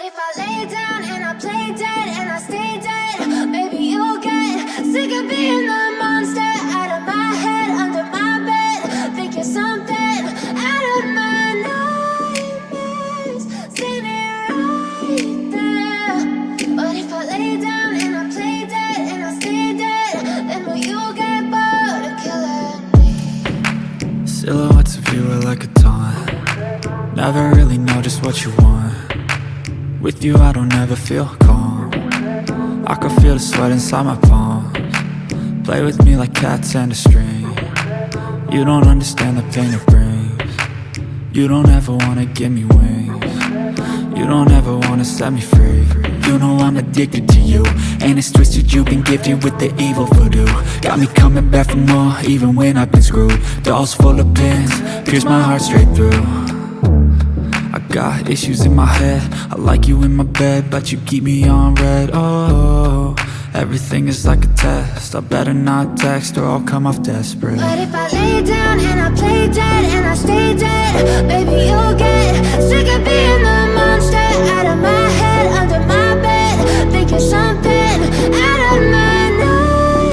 if I lay down and I play dead and I stay dead? Maybe you'll get sick of being the monster out of my head, under my bed. Think you're something out of my nightmares, standing right there. But if I lay down and I play dead and I stay dead, then will you get bored of killing me? Silhouettes of you are like a taunt. Never really know just what you want. With you I don't ever feel calm. I can feel the sweat inside my palms. Play with me like cats and a string. You don't understand the pain it brings. You don't ever wanna give me wings. You don't ever wanna set me free. You know I'm addicted to you, and it's twisted, you've been gifted with the evil voodoo. Got me coming back for more, even when I've been screwed. Dolls full of pins, pierce my heart straight through. I got issues in my head, I like you in my bed, but you keep me on red. Oh, everything is like a test, I better not text or I'll come off desperate. But if I lay down and I play dead and I stay dead, baby you'll get sick of being the monster out of my head, under my bed. Think you're something out of my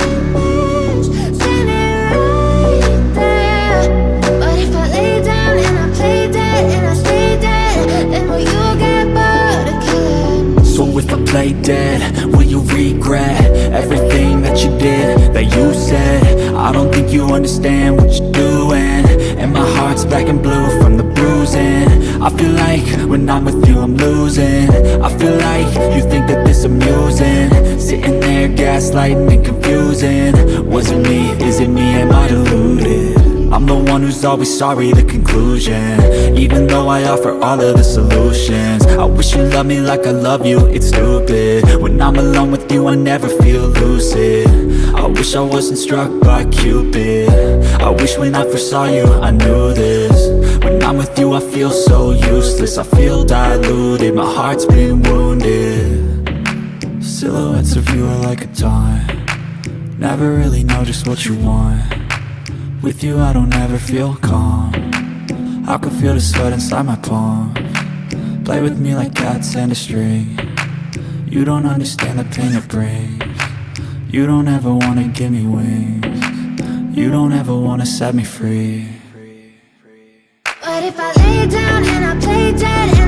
nightmares, standing right there. But if I lay down and I play dead and I stay dead, then will you get bored of killing me? So if I play dead, will you regret everything that you did, that you said? I don't think you understand what you're doing, and my heart's black and blue from the bruising. I feel like when I'm with you I'm losing. I feel like you think that this amusing, sitting there gaslighting and confusing. Was it me? Is it me? Am I deluded? I'm the one who's always sorry, the conclusion, even though I offer all of the solutions. I wish you loved me like I love you, it's stupid. When I'm alone with you I never feel lucid. I wish I wasn't struck by Cupid. I wish when I first saw you I knew this. When I'm with you I feel so useless, I feel diluted, my heart's been wounded. Silhouettes of you are like a taunt. Never really know just what you want. With you I don't ever feel calm. I can feel the sweat inside my palms. Play with me like cats and a string. You don't understand the pain it brings. You don't ever wanna give me wings. You don't ever wanna set me free. But if I lay down and I play dead